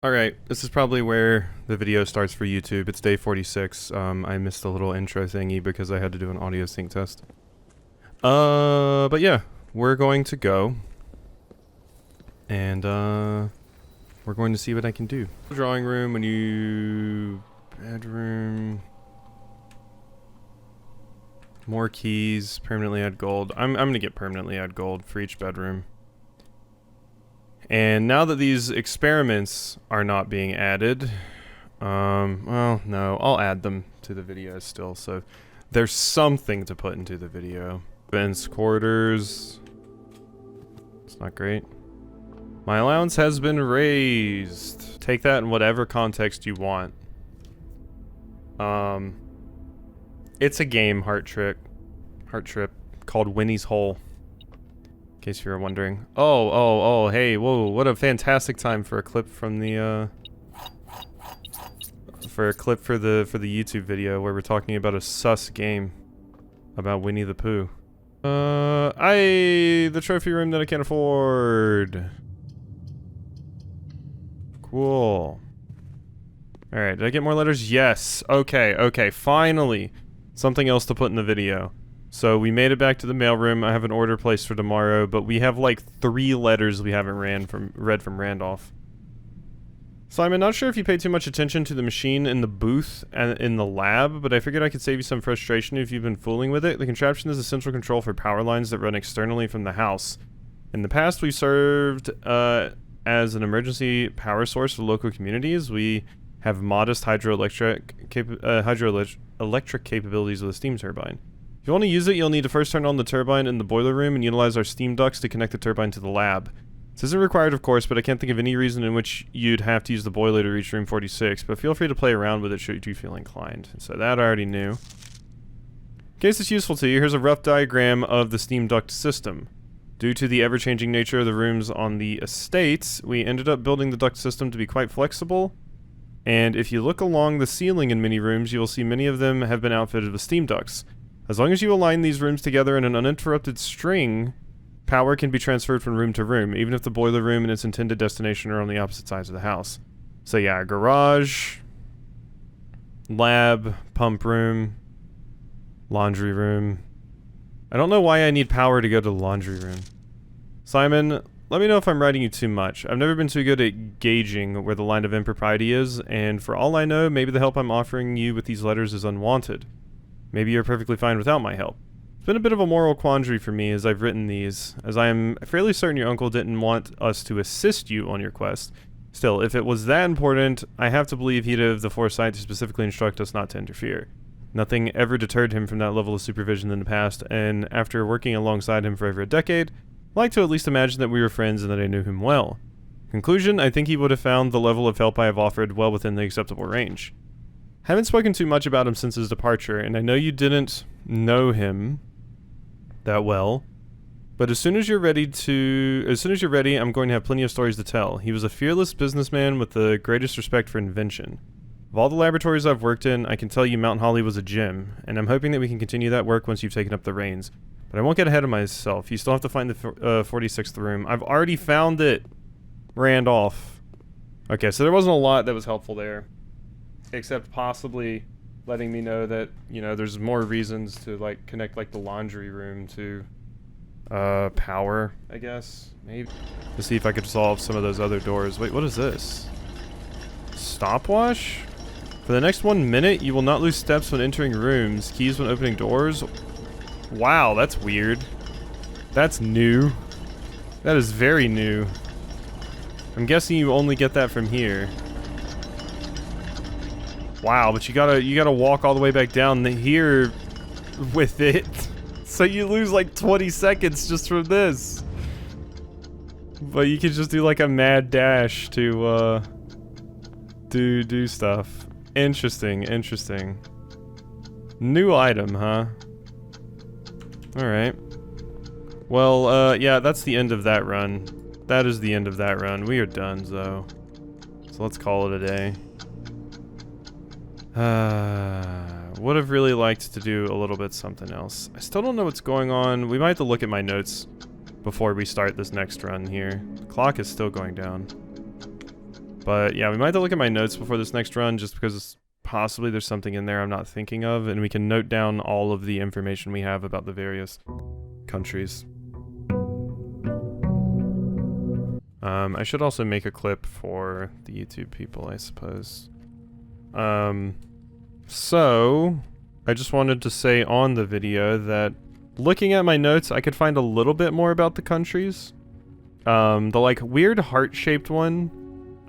Alright, this is probably where the video starts for YouTube. It's day 46. I missed a little intro thingy because I had to do an audio sync test. But yeah, we're going to go. And, we're going to see what I can do. Drawing room, a new bedroom. More keys, permanently add gold. I'm gonna get permanently add gold for each bedroom. And now that these experiments are not being added, well, no, I'll add them to the video still, so there's something to put into the video. Ben's quarters. It's not great. My allowance has been raised. Take that in whatever context you want. It's a game, Heart Trip, called Winnie's Hole. In case you were wondering. Oh, hey, whoa, what a fantastic time for a clip from the, for the YouTube video where we're talking about a sus game about Winnie the Pooh. The trophy room that I can't afford. Cool. Alright, did I get more letters? Yes. Okay, finally. Something else to put in the video. So we made it back to the mailroom. I have an order placed for tomorrow, but we have like 3 letters we haven't read from Randolph. Simon, not sure if you pay too much attention to the machine in the booth and in the lab, but I figured I could save you some frustration if you've been fooling with it. The contraption is a central control for power lines that run externally from the house. In the past, we served as an emergency power source for local communities. We have modest hydroelectric capabilities with a steam turbine. If you want to use it, you'll need to first turn on the turbine in the boiler room and utilize our steam ducts to connect the turbine to the lab. This isn't required, of course, but I can't think of any reason in which you'd have to use the boiler to reach room 46, but feel free to play around with it should you feel inclined. So that I already knew. In case it's useful to you, here's a rough diagram of the steam duct system. Due to the ever-changing nature of the rooms on the estates, we ended up building the duct system to be quite flexible, and if you look along the ceiling in many rooms, you will see many of them have been outfitted with steam ducts. As long as you align these rooms together in an uninterrupted string, power can be transferred from room to room, even if the boiler room and its intended destination are on the opposite sides of the house. So yeah, garage, lab, pump room, laundry room. I don't know why I need power to go to the laundry room. Simon, let me know if I'm writing you too much. I've never been too good at gauging where the line of impropriety is, and for all I know, maybe the help I'm offering you with these letters is unwanted. Maybe you're perfectly fine without my help. It's been a bit of a moral quandary for me as I've written these, as I am fairly certain your uncle didn't want us to assist you on your quest. Still, if it was that important, I have to believe he'd have the foresight to specifically instruct us not to interfere. Nothing ever deterred him from that level of supervision in the past, and after working alongside him for over a decade, I like to at least imagine that we were friends and that I knew him well. Conclusion, I think he would have found the level of help I have offered well within the acceptable range. Haven't spoken too much about him since his departure, and I know you didn't know him that well, but as soon as you're ready, I'm going to have plenty of stories to tell. He was a fearless businessman with the greatest respect for invention. Of all the laboratories I've worked in, I can tell you Mount Holly was a gem, and I'm hoping that we can continue that work once you've taken up the reins. But I won't get ahead of myself. You still have to find the 46th room. I've already found it, Randolph. Okay, so there wasn't a lot that was helpful there. Except possibly letting me know that, you know, there's more reasons to, like, connect, like, the laundry room to, power, I guess. Maybe. To see if I could solve some of those other doors. Wait, what is this? Stopwatch? For the next 1 minute, you will not lose steps when entering rooms. Keys when opening doors. Wow, that's weird. That's new. That is very new. I'm guessing you only get that from here. Wow, but you gotta walk all the way back down here with it. So you lose like 20 seconds just from this. But you can just do like a mad dash to do stuff. Interesting. New item, huh? Alright. Well, yeah, that's the end of that run. That is the end of that run. We are done, though. So let's call it a day. Would have really liked to do a little bit something else. I still don't know what's going on. We might have to look at my notes before we start this next run here. The clock is still going down. But yeah, we might have to look at my notes before this next run, just because possibly there's something in there I'm not thinking of, and we can note down all of the information we have about the various countries. I should also make a clip for the YouTube people, I suppose. So, I just wanted to say on the video that looking at my notes, I could find a little bit more about the countries. The like weird heart-shaped one,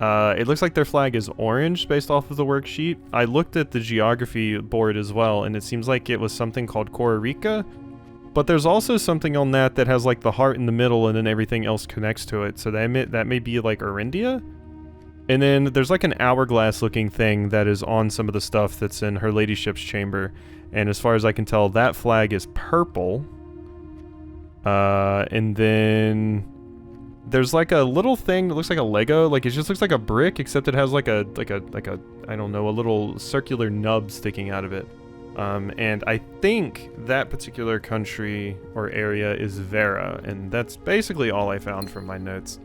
it looks like their flag is orange based off of the worksheet. I looked at the geography board as well, and it seems like it was something called Costa Rica. But there's also something on that that has like the heart in the middle and then everything else connects to it. So that may be like Arindia? And then there's like an hourglass looking thing that is on some of the stuff that's in Her Ladyship's chamber. And as far as I can tell, that flag is purple. And then there's like a little thing that looks like a Lego. Like it just looks like a brick, except it has like a I don't know, a little circular nub sticking out of it. And I think that particular country or area is Vera, and that's basically all I found from my notes.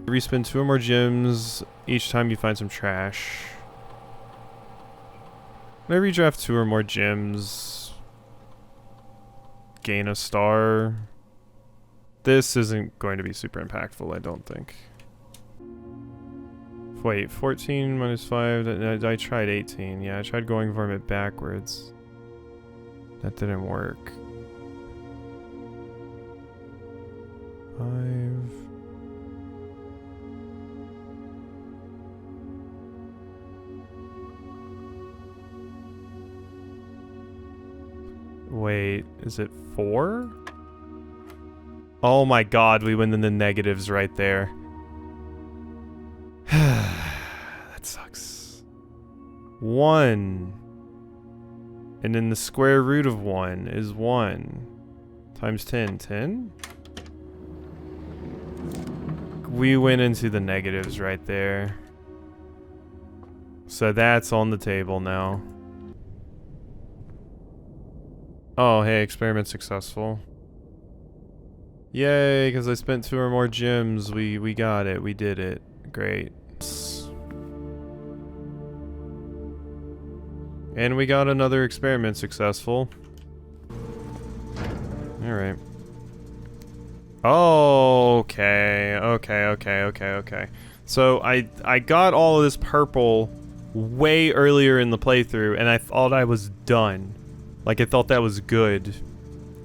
Respin 2 or more gems each time you find some trash. When I redraft 2 or more gems, gain a star. This isn't going to be super impactful, I don't think. Wait, 14 minus 5, I tried 18. Yeah, I tried going for it backwards. That didn't work. 5. Wait, is it 4? Oh my god, we went in the negatives right there. That sucks. 1. And then the square root of 1 is 1. Times 10. 10? We went into the negatives right there. So that's on the table now. Oh, hey, experiment successful. Yay, because I spent 2 or more gems. We got it. We did it. Great. And we got another experiment successful. Alright. Okay. So I got all of this purple way earlier in the playthrough, and I thought I was done. Like, I thought that was good.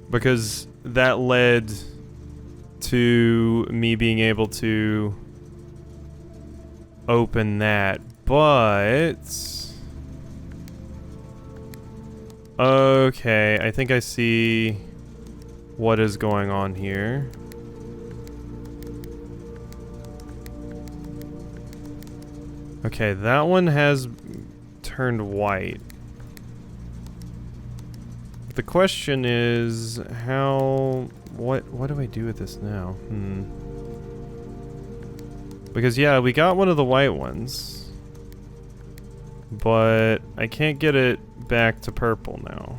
Because that led to me being able to open that, but okay, I think I see what is going on here. Okay, that one has turned white. The question is what do I do with this now? Because yeah, we got one of the white ones, but I can't get it back to purple now.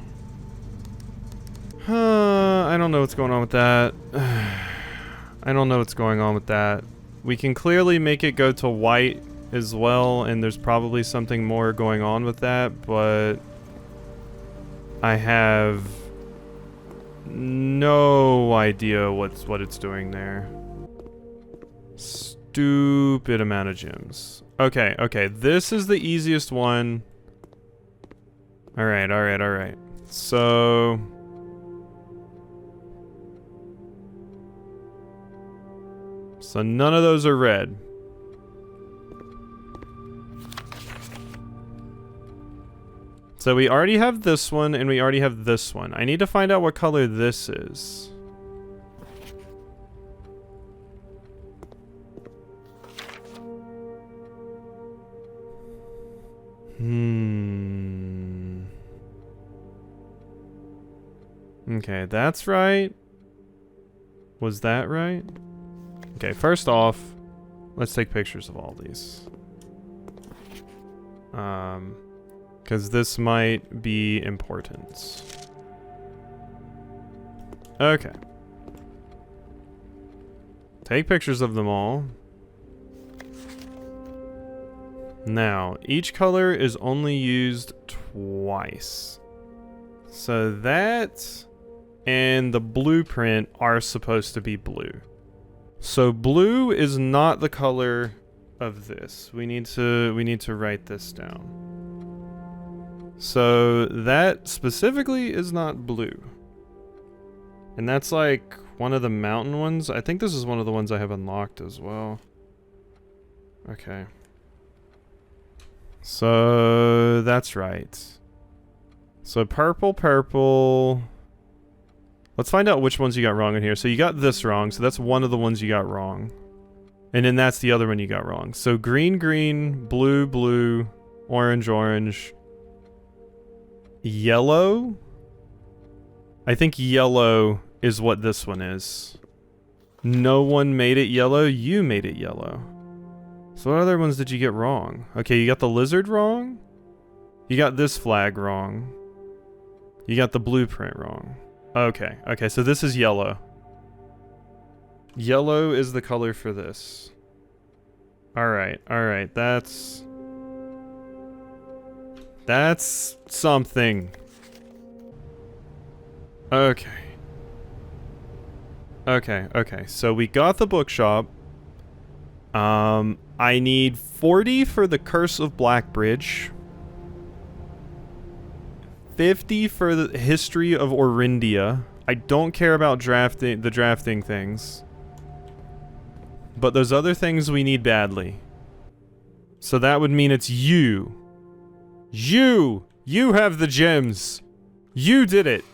I don't know what's going on with that. I don't know what's going on with that. We can clearly make it go to white as well, and there's probably something more going on with that, but I have no idea what it's doing there. Stupid amount of gems. Okay, this is the easiest one. Alright. So none of those are red. So we already have this one, and we already have this one. I need to find out what color this is. Okay, that's right. Was that right? Okay, first off, let's take pictures of all these. Because this might be important. Okay. Take pictures of them all. Now, each color is only used twice. So that and the blueprint are supposed to be blue. So blue is not the color of this. We need to write this down. So that specifically is not blue. And that's like one of the mountain ones. I think this is one of the ones I have unlocked as well. Okay. So that's right. So purple, purple. Let's find out which ones you got wrong in here. So you got this wrong, so that's one of the ones you got wrong. And then that's the other one you got wrong. So green, green, blue, blue, orange, orange. Yellow? I think yellow is what this one is. No one made it yellow, you made it yellow. So what other ones did you get wrong? Okay, you got the lizard wrong. You got this flag wrong. You got the blueprint wrong. Okay, okay, so this is yellow. Yellow is the color for this. Alright, that's something. Okay. Okay, so we got the bookshop. I need 40 for the Curse of Blackbridge. 50 for the History of Orindia. I don't care about the drafting things. But those other things we need badly. So that would mean it's you. You have the gems. You did it.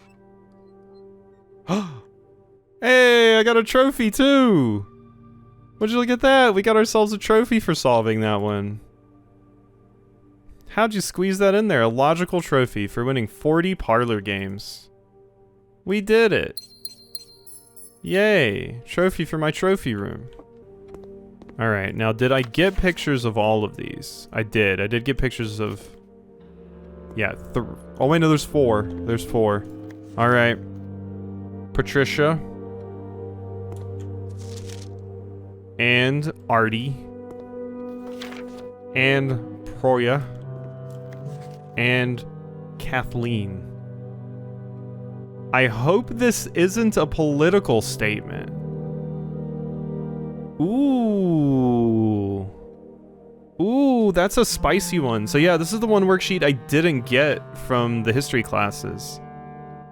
Hey, I got a trophy too. Would you look at that? We got ourselves a trophy for solving that one. How'd you squeeze that in there? A logical trophy for winning 40 parlor games. We did it. Yay. Trophy for my trophy room. Alright, now did I get pictures of all of these? I did. I did get pictures of... Yeah, oh wait, no, there's 4. There's 4. Alright. Patricia. And Artie. And Proya. And Kathleen. I hope this isn't a political statement. Ooh. Ooh, that's a spicy one. So yeah, this is the one worksheet I didn't get from the history classes.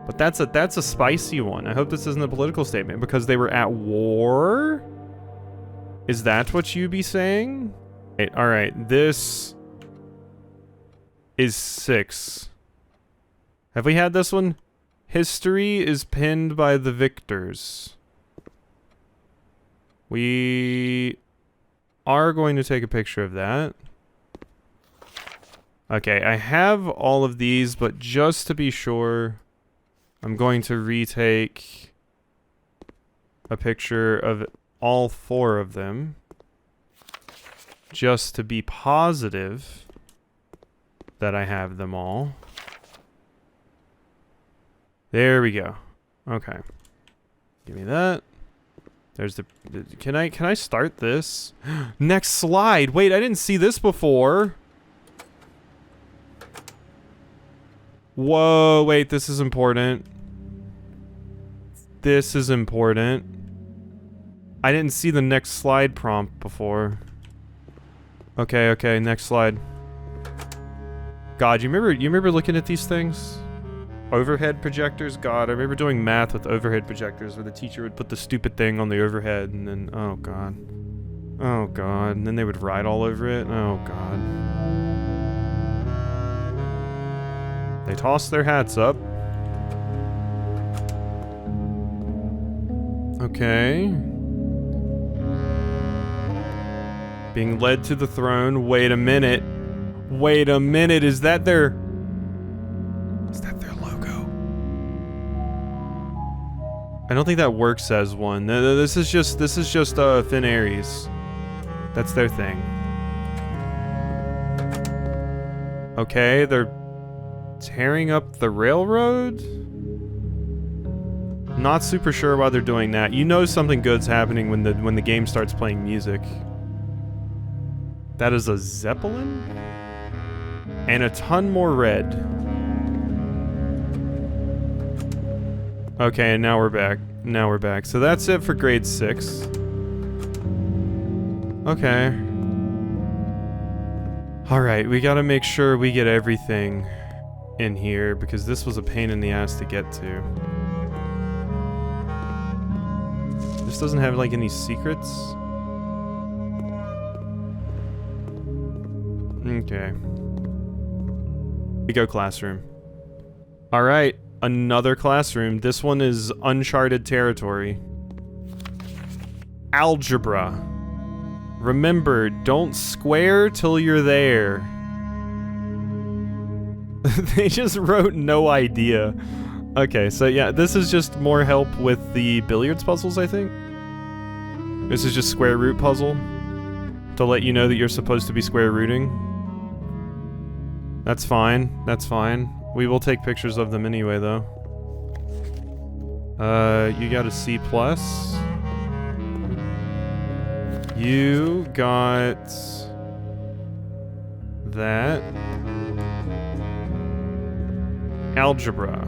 But that's a spicy one. I hope this isn't a political statement because they were at war? Is that what you be saying? All right, this is 6. Have we had this one? History is pinned by the victors. We are going to take a picture of that. Okay, I have all of these, but just to be sure, I'm going to retake a picture of all 4 of them. Just to be positive that I have them all. There we go. Okay. Give me that. There's the can I start this? Next slide. Wait, I didn't see this before. Whoa, wait, this is important. This is important. I didn't see the next slide prompt before. Okay, okay, next slide. God, you remember looking at these things? Overhead projectors? God, I remember doing math with overhead projectors where the teacher would put the stupid thing on the overhead and then, oh God. Oh God, and then they would write all over it. Oh God. They toss their hats up. Okay. Being led to the throne. Wait a minute. Wait a minute, is that their logo? I don't think that works as one. This is just Finn Aries. That's their thing. Okay, they're tearing up the railroad? Not super sure why they're doing that. You know something good's happening when the game starts playing music. That is a Zeppelin? And a ton more red. Okay, and now we're back. Now we're back. So that's it for grade 6. Okay. Alright, we gotta make sure we get everything in here, because this was a pain in the ass to get to. This doesn't have, like, any secrets? Okay. We go classroom. Alright, another classroom. This one is uncharted territory. Algebra. Remember, don't square till you're there. They just wrote no idea. Okay, so yeah, this is just more help with the billiards puzzles, I think. This is just square root puzzle to let you know that you're supposed to be square rooting. That's fine. That's fine. We will take pictures of them anyway, though. You got a C+. You got that. Algebra.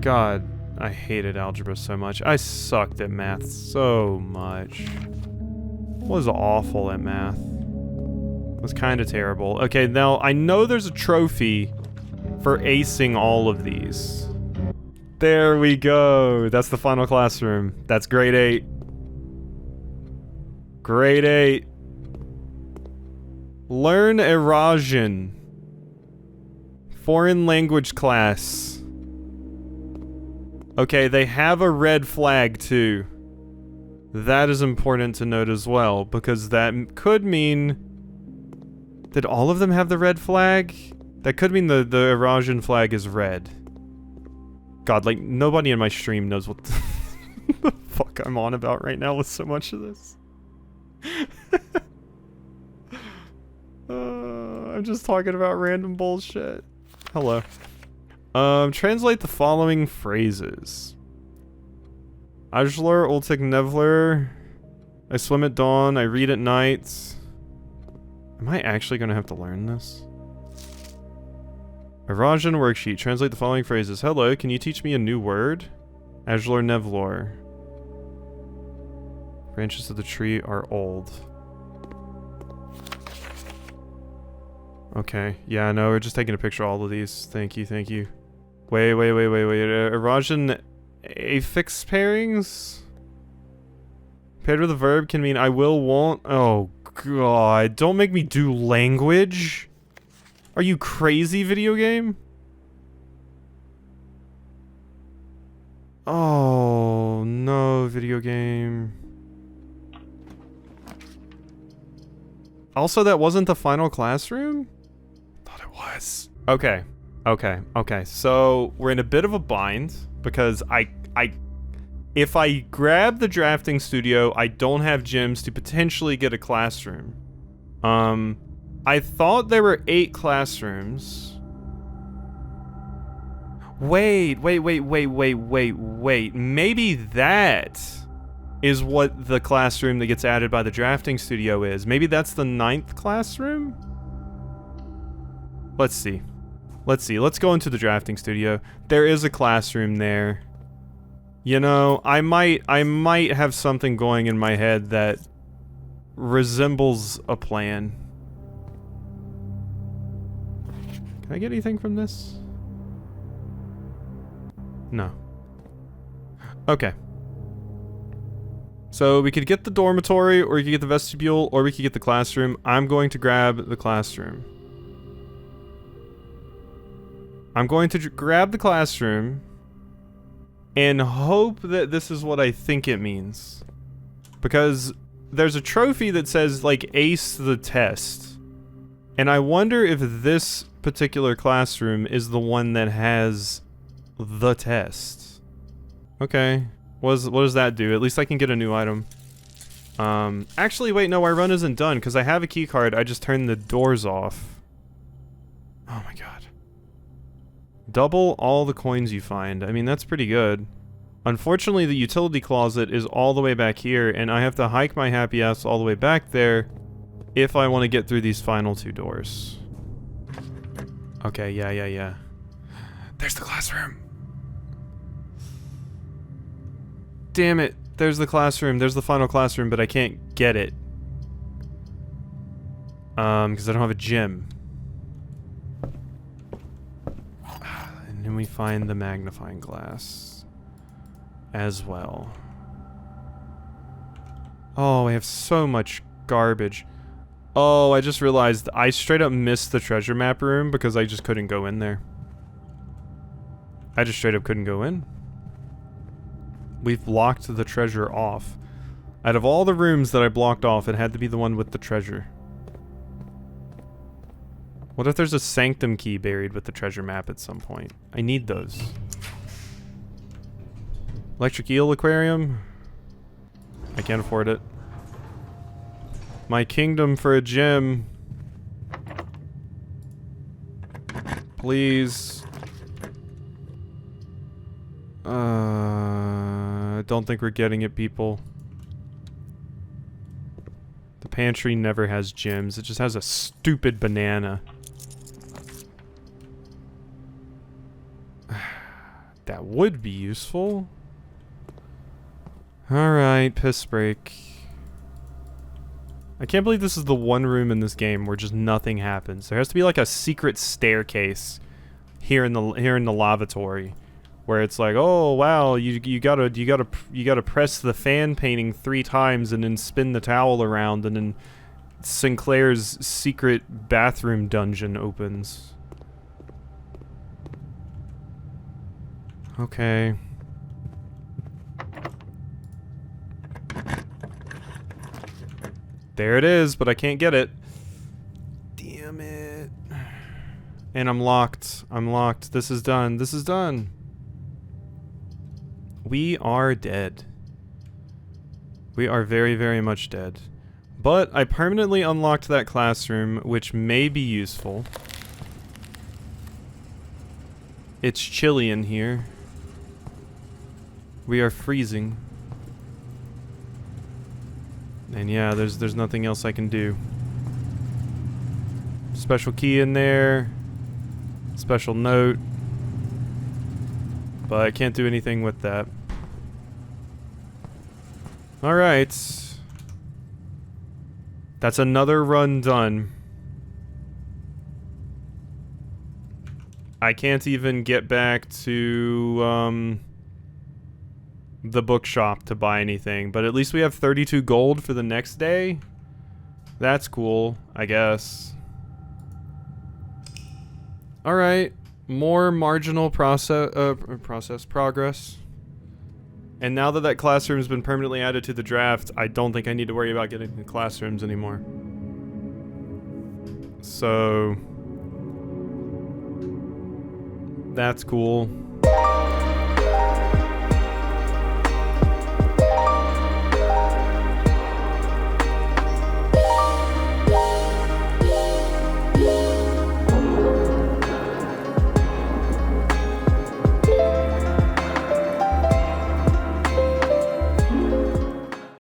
God, I hated algebra so much. I sucked at math so much. Was awful at math. Was kind of terrible. Okay, now I know there's a trophy for acing all of these. There we go. That's the final classroom. That's grade 8. Grade 8. Learn erosion. Foreign language class. Okay, they have a red flag too. That is important to note as well, because that could mean... Did all of them have the red flag? That could mean the erosion flag is red. God, like, nobody in my stream knows what the fuck I'm on about right now with so much of this. I'm just talking about random bullshit. Hello. Translate the following phrases. Ajlur Ultik Nevler. I swim at dawn, I read at night. Am I actually gonna have to learn this? Erosion worksheet. Translate the following phrases. Hello, can you teach me a new word? Ajlur Nevlor. Branches of the tree are old. Okay. Yeah, no, we're just taking a picture of all of these. Thank you, thank you. Wait. Erosion affix pairings? Paired with a verb can mean I will, won't. Oh, God. Don't make me do language. Are you crazy, video game? Oh, no, video game. Also, that wasn't the final classroom? Thought it was. Okay. So, we're in a bit of a bind, because if I grab the drafting studio, I don't have gems to potentially get a classroom. I thought there were 8 classrooms. Wait. Maybe that is what the classroom that gets added by the drafting studio is. Maybe that's the 9th classroom? Let's see. Let's go into the drafting studio. There is a classroom there. You know, I might have something going in my head that resembles a plan. Can I get anything from this? No. Okay. So we could get the dormitory, or we could get the vestibule, or we could get the classroom. I'm going to grab the classroom. I'm going to grab the classroom and hope that this is what I think it means. Because there's a trophy that says, like, ace the test. And I wonder if this particular classroom is the one that has the test. Okay. What does that do? At least I can get a new item. Actually, wait, no, our run isn't done, because I have a key card. I just turned the doors off. Oh my god. Double all the coins you find. I mean, that's pretty good. Unfortunately, the utility closet is all the way back here, and I have to hike my happy ass all the way back there if I want to get through these final 2 doors. Okay, yeah. There's the classroom. Damn it. There's the classroom. There's the final classroom, but I can't get it. Because I don't have a gym. And then we find the magnifying glass as well. Oh, I have so much garbage. Oh, I just realized I straight up missed the treasure map room because I just couldn't go in there. I just straight up couldn't go in. We've blocked the treasure off. Out of all the rooms that I blocked off, it had to be the one with the treasure. What if there's a sanctum key buried with the treasure map at some point? I need those. Electric eel aquarium? I can't afford it. My kingdom for a gem. Please. I don't think we're getting it, people. The pantry never has gems. It just has a stupid banana. That would be useful. Alright, piss break. I can't believe this is the one room in this game where just nothing happens. There has to be like a secret staircase here in the lavatory, where it's like, oh wow, you gotta press the fan painting 3 times and then spin the towel around, and then Sinclair's secret bathroom dungeon opens. Okay. There it is, but I can't get it. Damn it. And I'm locked. I'm locked. This is done. This is done. We are dead. We are very, very much dead. But I permanently unlocked that classroom, which may be useful. It's chilly in here. We are freezing. And yeah, there's nothing else I can do. Special key in there. Special note. But I can't do anything with that. Alright. That's another run done. I can't even get back to, the bookshop to buy anything, but at least we have 32 gold for the next day. That's cool, I guess. Alright, more marginal process progress. And now that that classroom's been permanently added to the draft, I don't think I need to worry about getting the classrooms anymore. So that's cool.